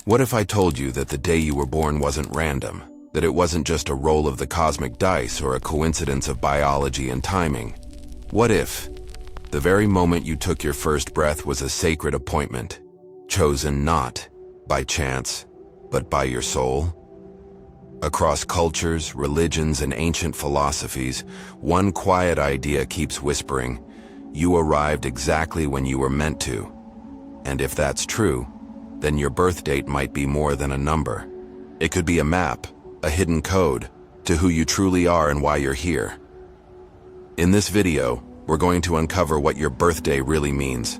What if I told you that the day you were born wasn't random, that it wasn't just a roll of the cosmic dice or a coincidence of biology and timing? What if the very moment you took your first breath was a sacred appointment, chosen not by chance, but by your soul? Across cultures, religions, and ancient philosophies, one quiet idea keeps whispering, you arrived exactly when you were meant to. And if that's true, then your birth date might be more than a number. It could be a map, a hidden code, to who you truly are and why you're here. In this video, we're going to uncover what your birthday really means,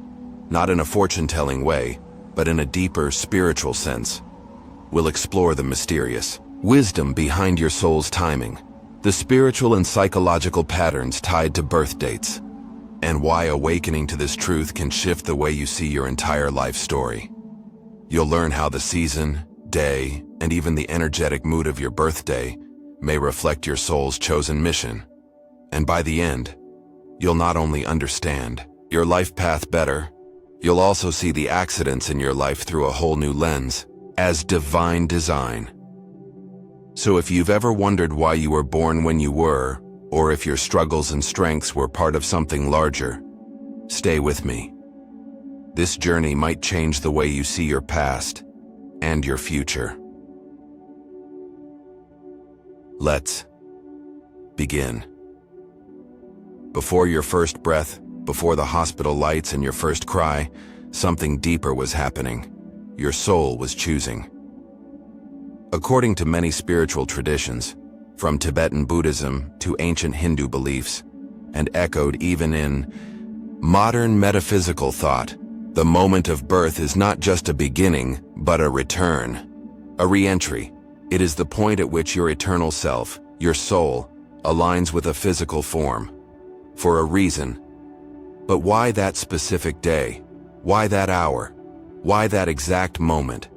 not in a fortune-telling way, but in a deeper, spiritual sense. We'll explore the mysterious wisdom behind your soul's timing, the spiritual and psychological patterns tied to birth dates, and why awakening to this truth can shift the way you see your entire life story. You'll learn how the season, day, and even the energetic mood of your birthday may reflect your soul's chosen mission. And by the end, you'll not only understand your life path better, you'll also see the accidents in your life through a whole new lens, as divine design. So if you've ever wondered why you were born when you were, or if your struggles and strengths were part of something larger, stay with me. This journey might change the way you see your past and your future. Let's begin. Before your first breath, before the hospital lights and your first cry, something deeper was happening. Your soul was choosing. According to many spiritual traditions, from Tibetan Buddhism to ancient Hindu beliefs, and echoed even in modern metaphysical thought, the moment of birth is not just a beginning, but a return, a re-entry. It is the point at which your eternal self, your soul, aligns with a physical form, for a reason. But why that specific day? Why that hour? Why that exact moment?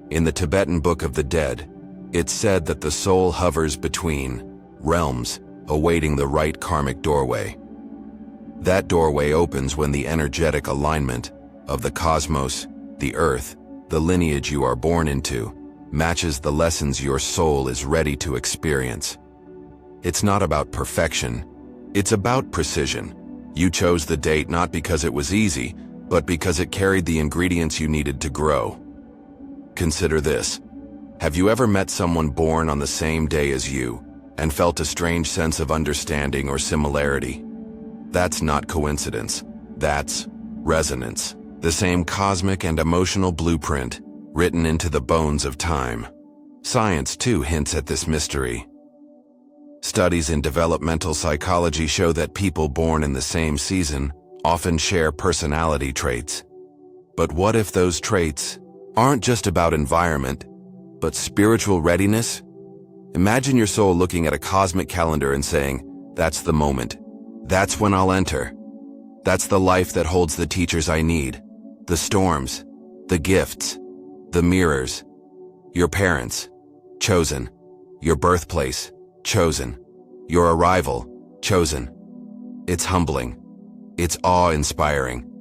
In the Tibetan Book of the Dead, it's said that the soul hovers between realms, awaiting the right karmic doorway. That doorway opens when the energetic alignment of the cosmos, the earth, the lineage you are born into, matches the lessons your soul is ready to experience. It's not about perfection, it's about precision. You chose the date not because it was easy, but because it carried the ingredients you needed to grow. Consider this. Have you ever met someone born on the same day as you and felt a strange sense of understanding or similarity? That's not coincidence. That's resonance. The same cosmic and emotional blueprint written into the bones of time. Science, too, hints at this mystery. Studies in developmental psychology show that people born in the same season often share personality traits. But what if those traits aren't just about environment, but spiritual readiness? Imagine your soul looking at a cosmic calendar and saying, that's the moment. That's when I'll enter. That's the life that holds the teachers I need, the storms, the gifts, the mirrors. Your parents, chosen. Your birthplace, chosen. Your arrival, chosen. It's humbling. It's awe-inspiring.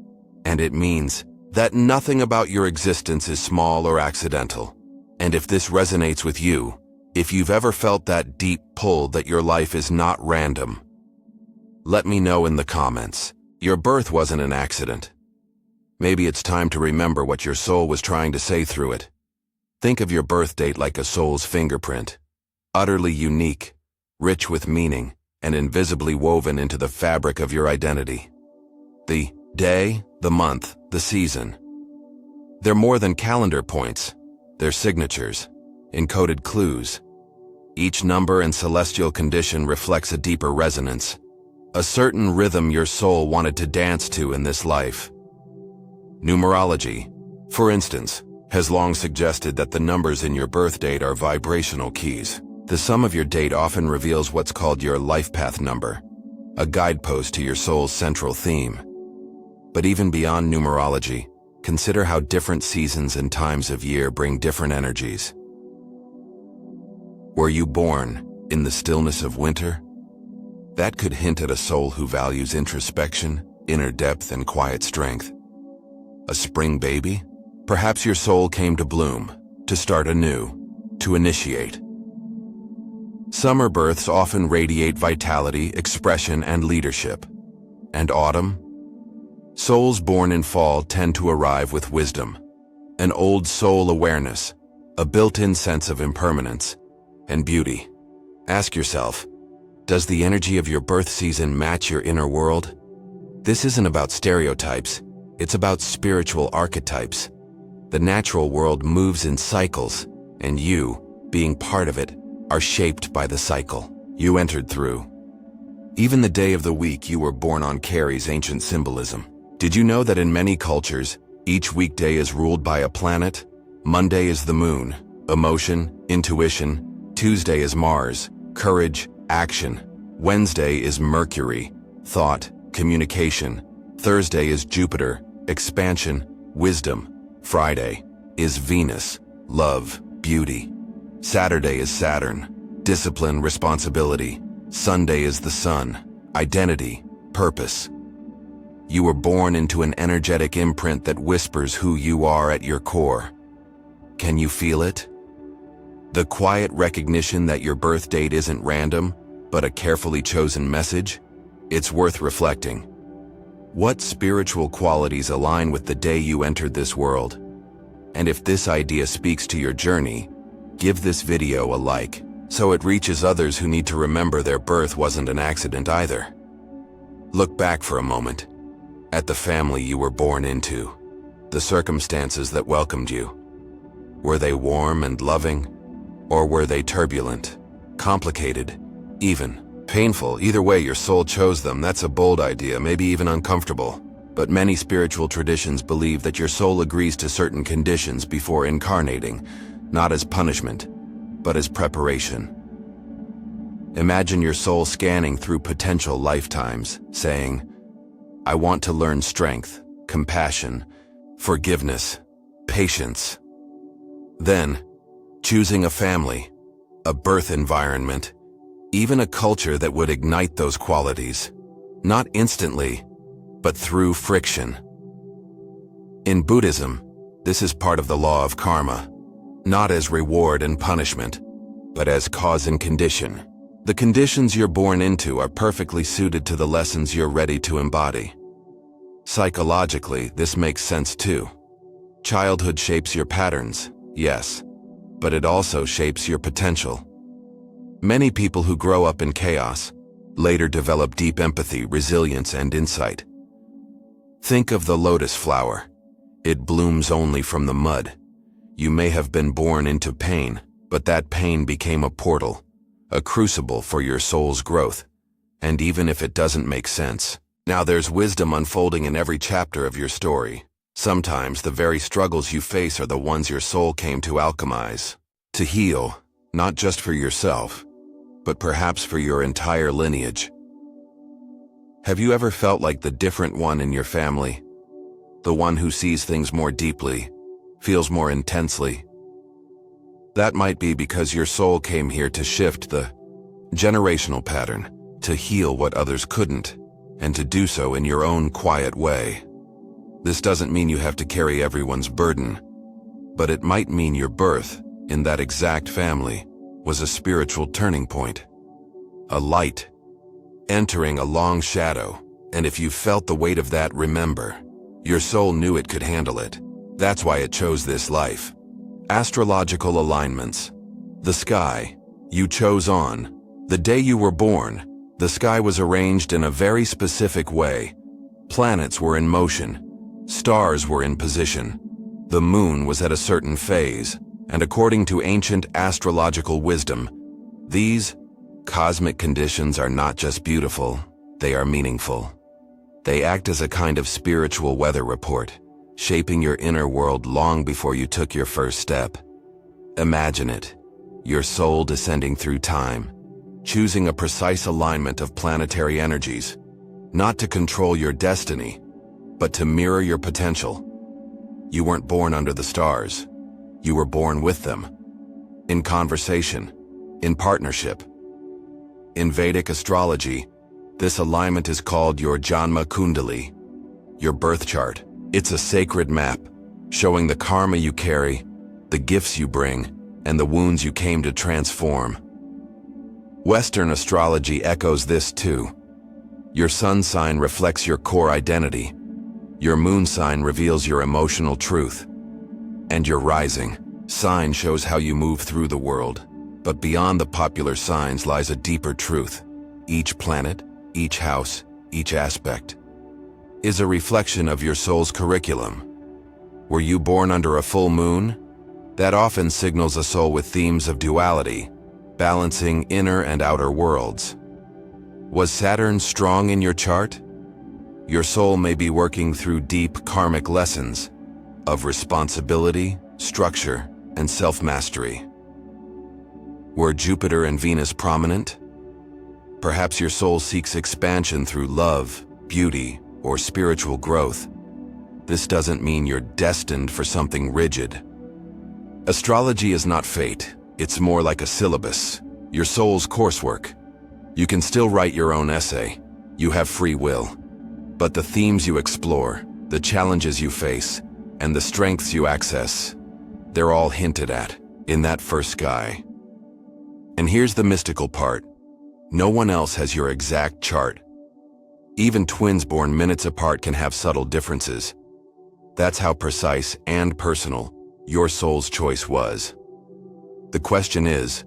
And it means that nothing about your existence is small or accidental. And if this resonates with you, if you've ever felt that deep pull that your life is not random, let me know in the comments. Your birth wasn't an accident. Maybe it's time to remember what your soul was trying to say through it. Think of your birth date like a soul's fingerprint, utterly unique, rich with meaning, and invisibly woven into the fabric of your identity. The day, the month, the season. They're more than calendar points. They're signatures, encoded clues. Each number and celestial condition reflects a deeper resonance, a certain rhythm your soul wanted to dance to in this life. Numerology, for instance, has long suggested that the numbers in your birth date are vibrational keys. The sum of your date often reveals what's called your life path number, a guidepost to your soul's central theme. But even beyond numerology, consider how different seasons and times of year bring different energies. Were you born in the stillness of winter? That could hint at a soul who values introspection, inner depth, and quiet strength. A spring baby? Perhaps your soul came to bloom, to start anew, to initiate. Summer births often radiate vitality, expression, and leadership. And autumn? Souls born in fall tend to arrive with wisdom, an old soul awareness, a built-in sense of impermanence, and beauty. Ask yourself, does the energy of your birth season match your inner world? This isn't about stereotypes, it's about spiritual archetypes. The natural world moves in cycles, and you, being part of it, are shaped by the cycle you entered through. Even the day of the week you were born on carries ancient symbolism. Did you know that in many cultures, each weekday is ruled by a planet? Monday is the moon, emotion, intuition. Tuesday is Mars, courage, action. Wednesday is Mercury, thought, communication. Thursday is Jupiter, expansion, wisdom. Friday is Venus, love, beauty. Saturday is Saturn, discipline, responsibility. Sunday is the sun, identity, purpose. You were born into an energetic imprint that whispers who you are at your core. Can you feel it? The quiet recognition that your birth date isn't random, but a carefully chosen message? It's worth reflecting. What spiritual qualities align with the day you entered this world? And if this idea speaks to your journey, give this video a like, so it reaches others who need to remember their birth wasn't an accident either. Look back for a moment, at the family you were born into, the circumstances that welcomed you. Were they warm and loving, or were they turbulent, complicated, even painful? Either way, your soul chose them. That's a bold idea, maybe even uncomfortable. But many spiritual traditions believe that your soul agrees to certain conditions before incarnating, not as punishment, but as preparation. Imagine your soul scanning through potential lifetimes, saying, I want to learn strength, compassion, forgiveness, patience. Then, choosing a family, a birth environment, even a culture that would ignite those qualities, not instantly, but through friction. In Buddhism, this is part of the law of karma, not as reward and punishment, but as cause and condition. The conditions you're born into are perfectly suited to the lessons you're ready to embody. Psychologically, this makes sense too. Childhood shapes your patterns, yes, but it also shapes your potential. Many people who grow up in chaos later develop deep empathy, resilience, and insight. Think of the lotus flower. It blooms only from the mud. You may have been born into pain, but that pain became a portal, a crucible for your soul's growth. And even if it doesn't make sense, now there's wisdom unfolding in every chapter of your story. Sometimes the very struggles you face are the ones your soul came to alchemize, to heal, not just for yourself, but perhaps for your entire lineage. Have you ever felt like the different one in your family? The one who sees things more deeply, feels more intensely? That might be because your soul came here to shift the generational pattern, to heal what others couldn't, and to do so in your own quiet way. This doesn't mean you have to carry everyone's burden, but it might mean your birth, in that exact family, was a spiritual turning point. A light, entering a long shadow, and if you felt the weight of that, remember, your soul knew it could handle it. That's why it chose this life. Astrological alignments. The sky you chose on. The day you were born, the sky was arranged in a very specific way. Planets were in motion. Stars were in position. The moon was at a certain phase, and according to ancient astrological wisdom, these cosmic conditions are not just beautiful, they are meaningful. They act as a kind of spiritual weather report, shaping your inner world long before you took your first step. Imagine it, your soul descending through time, choosing a precise alignment of planetary energies, not to control your destiny, but to mirror your potential. You weren't born under the stars. You were born with them. In conversation, in partnership. In Vedic astrology, this alignment is called your Janma Kundali, your birth chart. It's a sacred map, showing the karma you carry, the gifts you bring, and the wounds you came to transform. Western astrology echoes this too. Your sun sign reflects your core identity. Your moon sign reveals your emotional truth. And your rising sign shows how you move through the world. But beyond the popular signs lies a deeper truth. Each planet, each house, each aspect is a reflection of your soul's curriculum. Were you born under a full moon? That often signals a soul with themes of duality, balancing inner and outer worlds. Was Saturn strong in your chart? Your soul may be working through deep karmic lessons of responsibility, structure, and self-mastery. Were Jupiter and Venus prominent? Perhaps your soul seeks expansion through love, beauty, or spiritual growth. This doesn't mean you're destined for something rigid. Astrology is not fate. It's more like a syllabus, your soul's coursework. You can still write your own essay. You have free will. But the themes you explore, the challenges you face, and the strengths you access, they're all hinted at in that first sky. And here's the mystical part. No one else has your exact chart. Even twins born minutes apart can have subtle differences. That's how precise and personal your soul's choice was. The question is,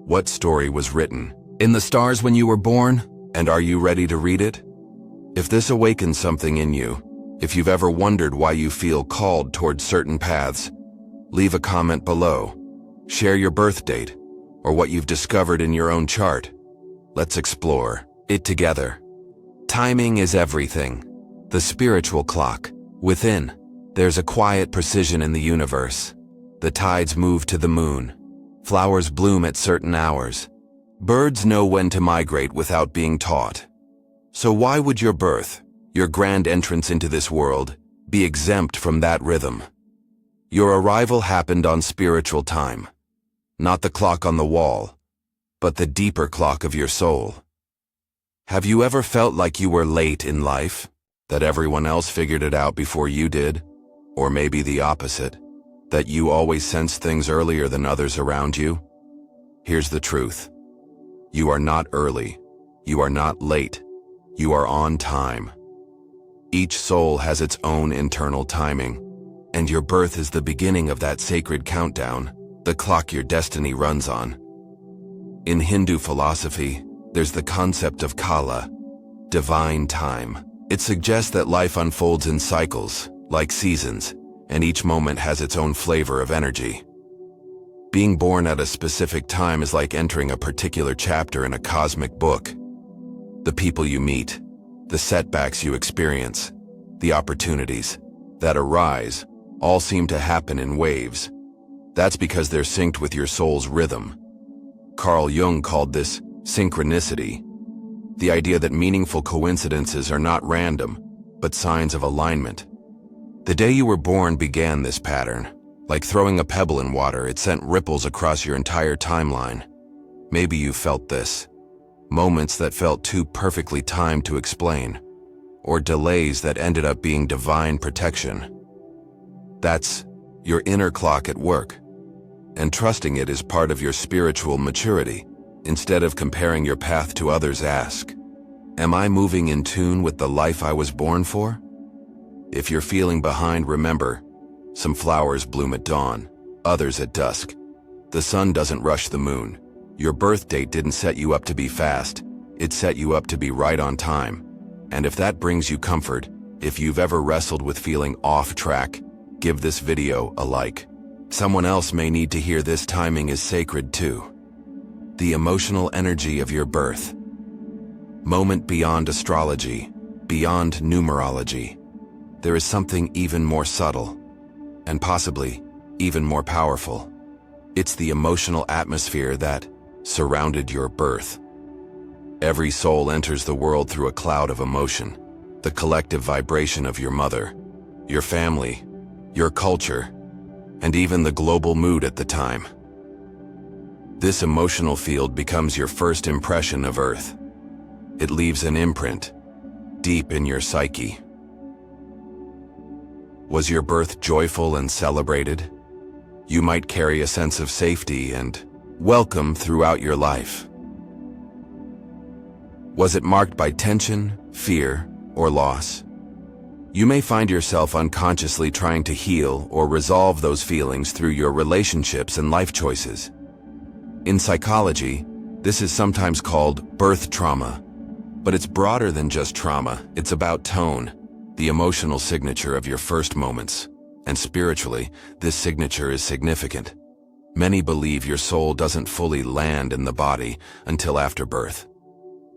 what story was written in the stars when you were born, and are you ready to read it? If this awakens something in you, if you've ever wondered why you feel called toward certain paths, leave a comment below. Share your birth date, or what you've discovered in your own chart. Let's explore it together. Timing is everything. The spiritual clock. Within, there's a quiet precision in the universe. The tides move to the moon. Flowers bloom at certain hours. Birds know when to migrate without being taught. So why would your birth, your grand entrance into this world, be exempt from that rhythm? Your arrival happened on spiritual time. Not the clock on the wall, but the deeper clock of your soul. Have you ever felt like you were late in life? That everyone else figured it out before you did? Or maybe the opposite, that you always sensed things earlier than others around you? Here's the truth. You are not early. You are not late. You are on time. Each soul has its own internal timing, and your birth is the beginning of that sacred countdown, the clock your destiny runs on. In Hindu philosophy, there's the concept of Kala, divine time. It suggests that life unfolds in cycles, like seasons, and each moment has its own flavor of energy. Being born at a specific time is like entering a particular chapter in a cosmic book. The people you meet, the setbacks you experience, the opportunities that arise, all seem to happen in waves. That's because they're synced with your soul's rhythm. Carl Jung called this synchronicity, the idea that meaningful coincidences are not random, but signs of alignment. The day you were born began this pattern. Like throwing a pebble in water, it sent ripples across your entire timeline. Maybe you felt this. Moments that felt too perfectly timed to explain, or delays that ended up being divine protection. That's your inner clock at work, and trusting it is part of your spiritual maturity. Instead of comparing your path to others, ask, am I moving in tune with the life I was born for? If you're feeling behind, remember, some flowers bloom at dawn, others at dusk. The sun doesn't rush the moon. Your birth date didn't set you up to be fast, it set you up to be right on time. And if that brings you comfort, if you've ever wrestled with feeling off track, give this video a like. Someone else may need to hear this. Timing is sacred too. The emotional energy of your birth. Moment beyond astrology, beyond numerology. There is something even more subtle, and possibly even more powerful. It's the emotional atmosphere that surrounded your birth. Every soul enters the world through a cloud of emotion, the collective vibration of your mother, your family, your culture, and even the global mood at the time. This emotional field becomes your first impression of Earth. It leaves an imprint deep in your psyche. Was your birth joyful and celebrated? You might carry a sense of safety and welcome throughout your life. Was it marked by tension, fear, or loss? You may find yourself unconsciously trying to heal or resolve those feelings through your relationships and life choices. In psychology, this is sometimes called birth trauma, but it's broader than just trauma. It's about tone, the emotional signature of your first moments. And spiritually, this signature is significant. Many believe your soul doesn't fully land in the body until after birth.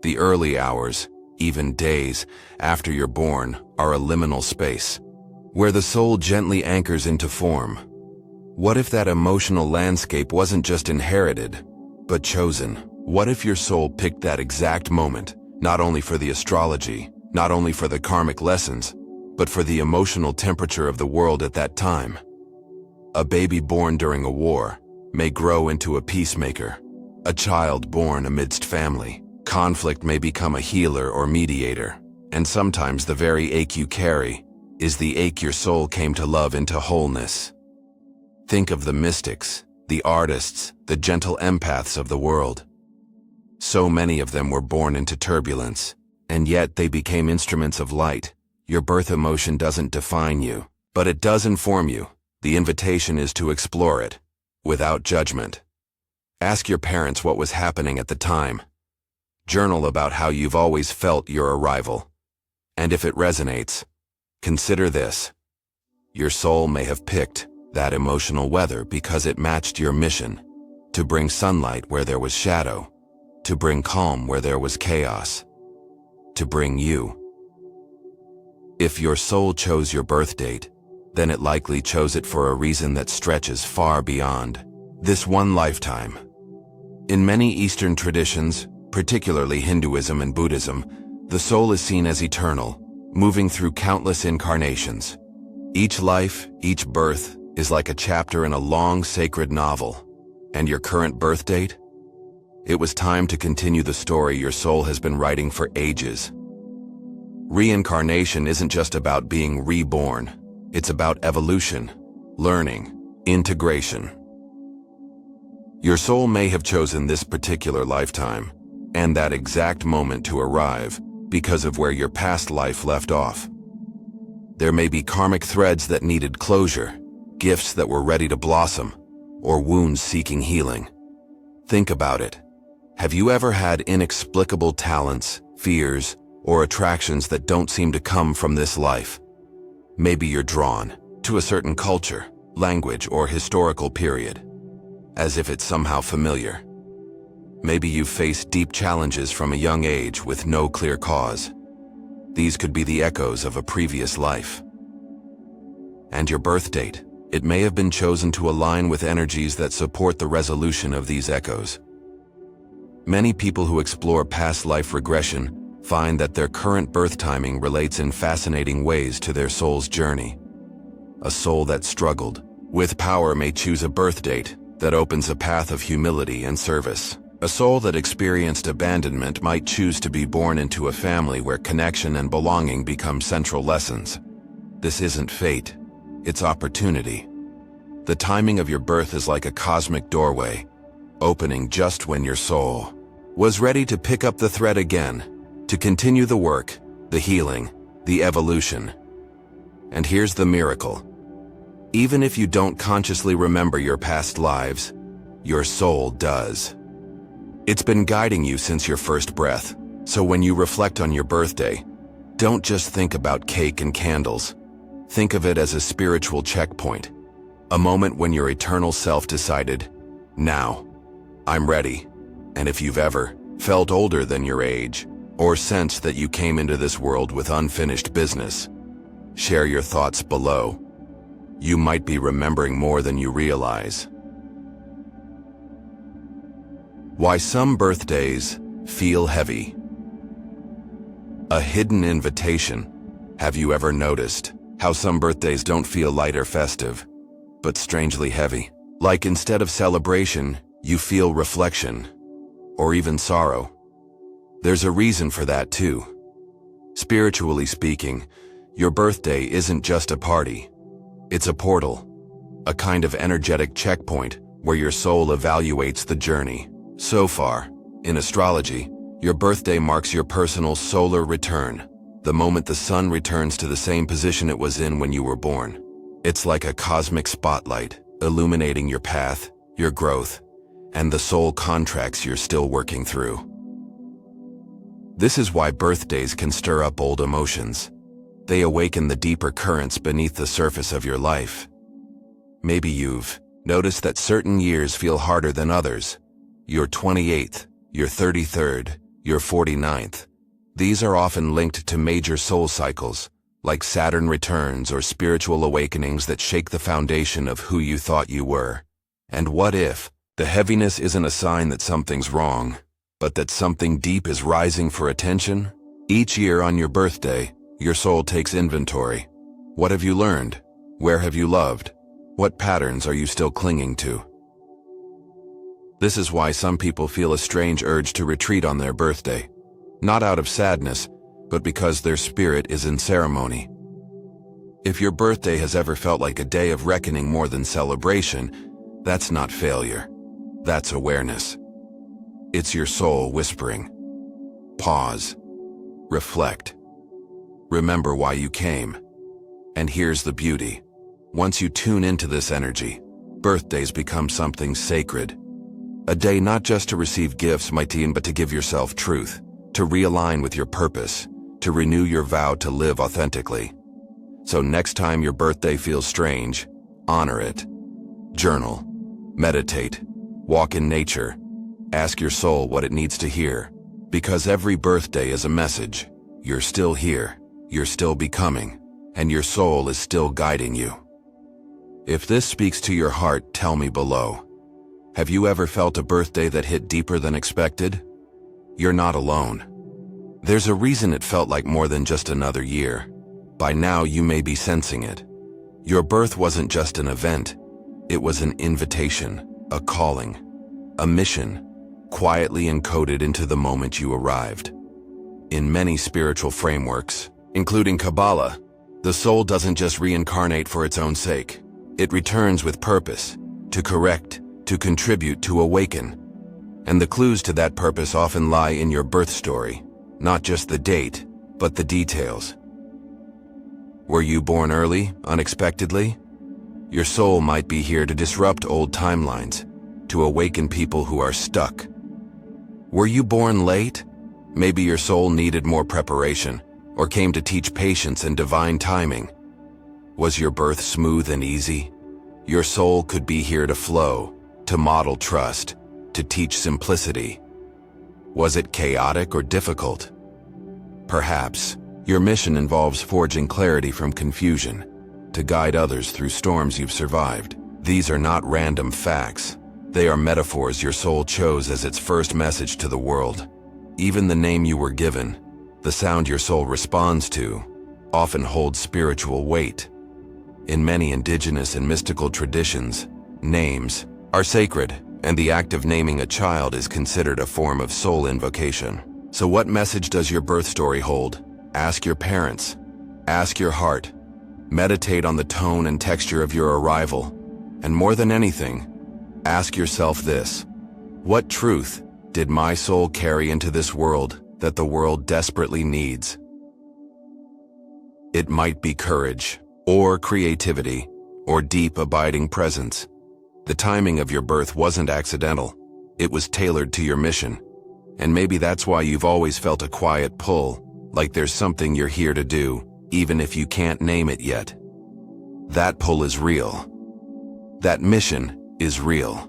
The early hours, even days, after you're born are a liminal space, where the soul gently anchors into form. What if that emotional landscape wasn't just inherited, but chosen? What if your soul picked that exact moment, not only for the astrology, not only for the karmic lessons, but for the emotional temperature of the world at that time? A baby born during a war may grow into a peacemaker. A child born amidst family conflict may become a healer or mediator. And sometimes the very ache you carry is the ache your soul came to love into wholeness. Think of the mystics, the artists, the gentle empaths of the world. So many of them were born into turbulence, and yet they became instruments of light. Your birth emotion doesn't define you, but it does inform you. The invitation is to explore it, without judgment. Ask your parents what was happening at the time. Journal about how you've always felt your arrival. And if it resonates, consider this. Your soul may have picked that emotional weather because it matched your mission, to bring sunlight where there was shadow, to bring calm where there was chaos, to bring you. If your soul chose your birth date, then it likely chose it for a reason that stretches far beyond this one lifetime. In many Eastern traditions, particularly Hinduism and Buddhism, the soul is seen as eternal, moving through countless incarnations. Each life, each birth, is like a chapter in a long sacred novel. And your current birth date? It was time to continue the story your soul has been writing for ages. Reincarnation isn't just about being reborn. It's about evolution, learning, integration. Your soul may have chosen this particular lifetime, and that exact moment to arrive, because of where your past life left off. There may be karmic threads that needed closure, gifts that were ready to blossom, or wounds seeking healing. Think about it. Have you ever had inexplicable talents, fears, or attractions that don't seem to come from this life? Maybe you're drawn to a certain culture, language, or historical period, as if it's somehow familiar. Maybe you've faced deep challenges from a young age with no clear cause. These could be the echoes of a previous life. And your birth date, it may have been chosen to align with energies that support the resolution of these echoes. Many people who explore past life regression find that their current birth timing relates in fascinating ways to their soul's journey. A soul that struggled with power may choose a birth date that opens a path of humility and service. A soul that experienced abandonment might choose to be born into a family where connection and belonging become central lessons. This isn't fate, it's opportunity. The timing of your birth is like a cosmic doorway, opening just when your soul was ready to pick up the thread again, to continue the work, the healing, the evolution. And here's the miracle. Even if you don't consciously remember your past lives, your soul does. It's been guiding you since your first breath, so when you reflect on your birthday, don't just think about cake and candles. Think of it as a spiritual checkpoint, a moment when your eternal self decided, now, I'm ready. And if you've ever felt older than your age, or sensed that you came into this world with unfinished business, share your thoughts below. You might be remembering more than you realize. Why some birthdays feel heavy. A hidden invitation. Have you ever noticed how some birthdays don't feel light or festive, but strangely heavy? Like instead of celebration, you feel reflection, or even sorrow. There's a reason for that too. Spiritually speaking, your birthday isn't just a party. It's a portal, a kind of energetic checkpoint where your soul evaluates the journey. So far, in astrology, your birthday marks your personal solar return, the moment the sun returns to the same position it was in when you were born. It's like a cosmic spotlight, illuminating your path, your growth, and the soul contracts you're still working through. This is why birthdays can stir up old emotions. They awaken the deeper currents beneath the surface of your life. Maybe you've noticed that certain years feel harder than others. Your 28th, your 33rd, your 49th. These are often linked to major soul cycles, like Saturn returns or spiritual awakenings that shake the foundation of who you thought you were. And what if the heaviness isn't a sign that something's wrong, but that something deep is rising for attention? Each year on your birthday, your soul takes inventory. What have you learned? Where have you loved? What patterns are you still clinging to? This is why some people feel a strange urge to retreat on their birthday, not out of sadness, but because their spirit is in ceremony. If your birthday has ever felt like a day of reckoning more than celebration, that's not failure. That's awareness. It's your soul whispering. Pause. Reflect. Remember why you came. And here's the beauty. Once you tune into this energy, birthdays become something sacred. A day not just to receive gifts, my teen, but to give yourself truth, to realign with your purpose, to renew your vow to live authentically. So next time your birthday feels strange, honor it. Journal, meditate, walk in nature. Ask your soul what it needs to hear. Because every birthday is a message. You're still here, you're still becoming, and your soul is still guiding you. If this speaks to your heart, tell me below. Have you ever felt a birthday that hit deeper than expected? You're not alone. There's a reason it felt like more than just another year. By now you may be sensing it. Your birth wasn't just an event. It was an invitation, a calling, a mission, quietly encoded into the moment you arrived. In many spiritual frameworks, including Kabbalah, the soul doesn't just reincarnate for its own sake. It returns with purpose, to correct, to contribute, to awaken. And the clues to that purpose often lie in your birth story, not just the date, but the details. Were you born early, unexpectedly? Your soul might be here to disrupt old timelines, to awaken people who are stuck. Were you born late? Maybe your soul needed more preparation, or came to teach patience and divine timing. Was your birth smooth and easy? Your soul could be here to flow, to model trust, to teach simplicity. Was it chaotic or difficult? Perhaps your mission involves forging clarity from confusion, to guide others through storms you've survived. These are not random facts. They are metaphors your soul chose as its first message to the world. Even the name you were given, the sound your soul responds to, often holds spiritual weight. In many indigenous and mystical traditions, names are sacred, and the act of naming a child is considered a form of soul invocation. So what message does your birth story hold? Ask your parents. Ask your heart. Meditate on the tone and texture of your arrival. And more than anything, ask yourself this: what truth did my soul carry into this world that the world desperately needs? It might be courage, or creativity, or deep abiding presence. The timing of your birth wasn't accidental. It was tailored to your mission. And maybe that's why you've always felt a quiet pull, like there's something you're here to do, even if you can't name it yet. That pull is real. That mission is real.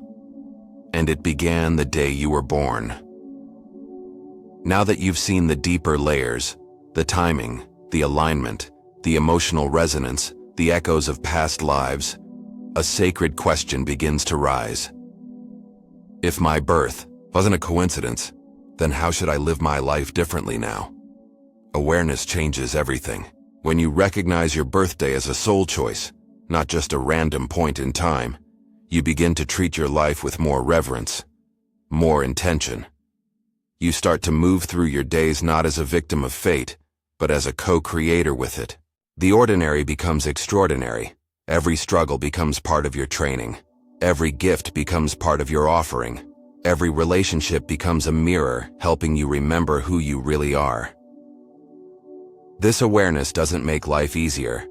And it began the day you were born. Now that you've seen the deeper layers, the timing, the alignment, the emotional resonance, the echoes of past lives, a sacred question begins to rise. If my birth wasn't a coincidence, then how should I live my life differently now? Awareness changes everything. When you recognize your birthday as a soul choice, not just a random point in time, you begin to treat your life with more reverence, more intention. You start to move through your days not as a victim of fate, but as a co-creator with it. The ordinary becomes extraordinary, Every struggle becomes part of your training. Every gift becomes part of your offering. Every relationship becomes a mirror, helping you remember who you really are. This awareness doesn't make life easier,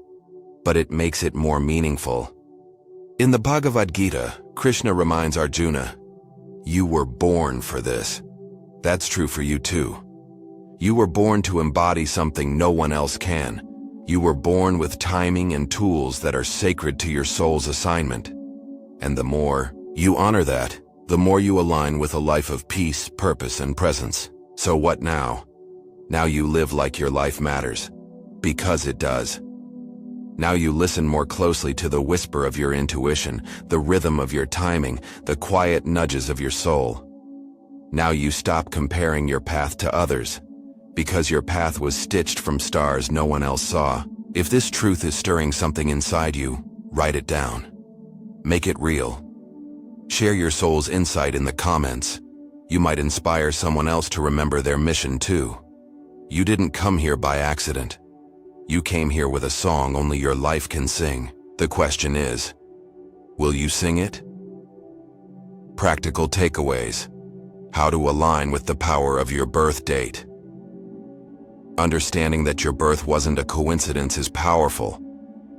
but it makes it more meaningful. In the Bhagavad Gita, Krishna reminds Arjuna, "You were born for this." That's true for you too. You were born to embody something no one else can. You were born with timing and tools that are sacred to your soul's assignment. And the more you honor that, the more you align with a life of peace, purpose, and presence. So what now? Now you live like your life matters. Because it does. Now you listen more closely to the whisper of your intuition, the rhythm of your timing, the quiet nudges of your soul. Now you stop comparing your path to others, because your path was stitched from stars no one else saw. If this truth is stirring something inside you, write it down. Make it real. Share your soul's insight in the comments. You might inspire someone else to remember their mission too. You didn't come here by accident. You came here with a song only your life can sing. The question is, will you sing it? Practical takeaways. How to align with the power of your birth date. Understanding that your birth wasn't a coincidence is powerful,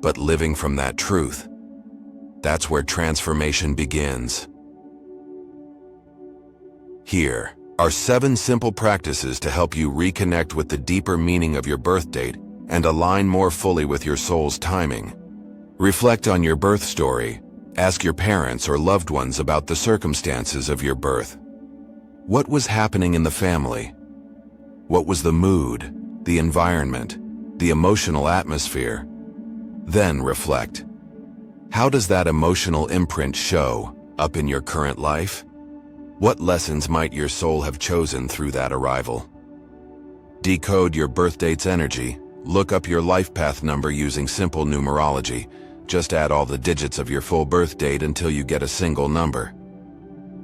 but living from that truth, that's where transformation begins. Here are 7 simple practices to help you reconnect with the deeper meaning of your birth date and align more fully with your soul's timing. Reflect on your birth story. Ask your parents or loved ones about the circumstances of your birth. What was happening in the family? What was the mood, the environment, the emotional atmosphere? Then reflect. How does that emotional imprint show up in your current life? What lessons might your soul have chosen through that arrival? Decode your birth date's energy. Look up your life path number using simple numerology. Just add all the digits of your full birth date until you get a single number.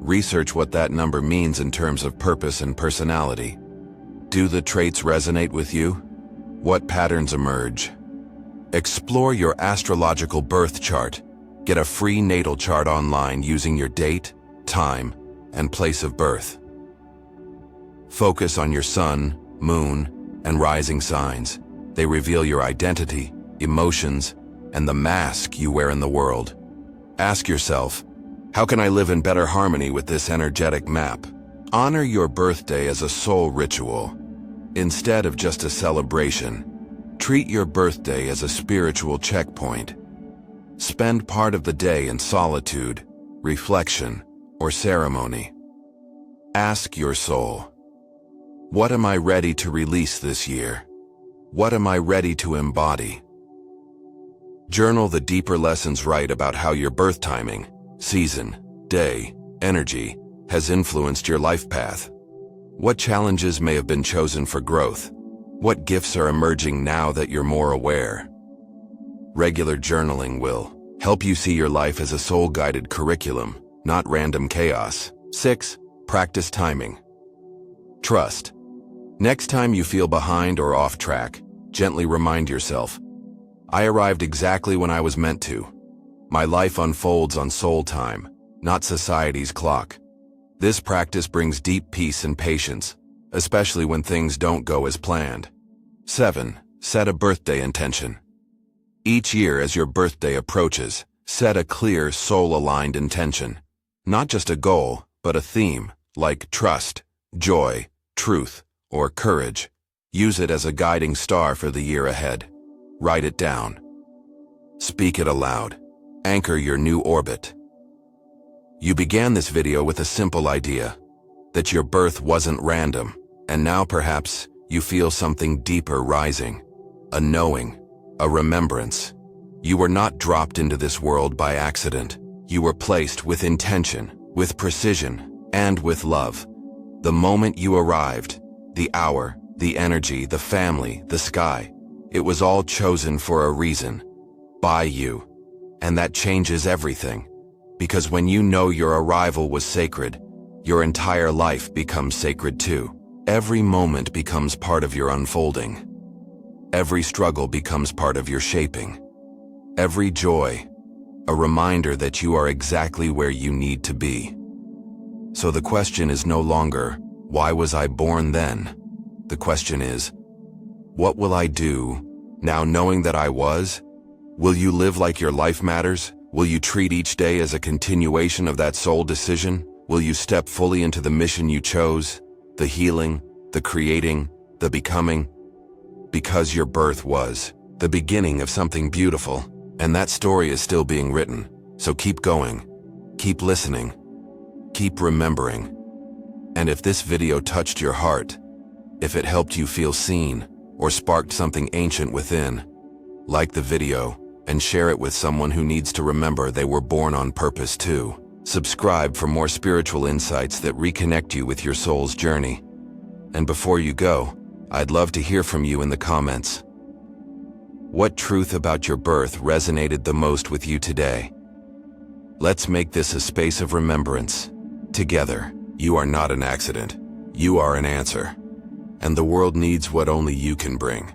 Research what that number means in terms of purpose and personality. Do the traits resonate with you? What patterns emerge? Explore your astrological birth chart. Get a free natal chart online using your date, time, and place of birth. Focus on your sun, moon, and rising signs. They reveal your identity, emotions, and the mask you wear in the world. Ask yourself, how can I live in better harmony with this energetic map? Honor your birthday as a soul ritual. Instead of just a celebration, treat your birthday as a spiritual checkpoint. Spend part of the day in solitude, reflection, or ceremony. Ask your soul, what am I ready to release this year? What am I ready to embody? Journal the deeper lessons. Write about how your birth timing, season, day, energy has influenced your life path. What challenges may have been chosen for growth? What gifts are emerging now that you're more aware? Regular journaling will help you see your life as a soul-guided curriculum, not random chaos. 6. Practice timing. Trust. Next time you feel behind or off track, gently remind yourself, I arrived exactly when I was meant to. My life unfolds on soul time, not society's clock. This practice brings deep peace and patience, especially when things don't go as planned. 7. Set a birthday intention. Each year as your birthday approaches, set a clear, soul-aligned intention. Not just a goal, but a theme, like trust, joy, truth, or courage. Use it as a guiding star for the year ahead. Write it down. Speak it aloud. Anchor your new orbit. You began this video with a simple idea, that your birth wasn't random, and now perhaps you feel something deeper rising, a knowing, a remembrance. You were not dropped into this world by accident. You were placed with intention, with precision, and with love. The moment you arrived, the hour, the energy, the family, the sky, it was all chosen for a reason, by you. And that changes everything, because when you know your arrival was sacred, your entire life becomes sacred too. Every moment becomes part of your unfolding. Every struggle becomes part of your shaping. Every joy, a reminder that you are exactly where you need to be. So the question is no longer, why was I born then? The question is, what will I do now knowing that I was? Will you live like your life matters? Will you treat each day as a continuation of that soul decision? Will you step fully into the mission you chose? The healing, the creating, the becoming? Because your birth was the beginning of something beautiful, and that story is still being written. So keep going, keep listening, keep remembering. And if this video touched your heart, if it helped you feel seen, or sparked something ancient within, like the video and share it with someone who needs to remember they were born on purpose too. Subscribe for more spiritual insights that reconnect you with your soul's journey. And before you go, I'd love to hear from you in the comments. What truth about your birth resonated the most with you today? Let's make this a space of remembrance. Together, you are not an accident. You are an answer. And the world needs what only you can bring.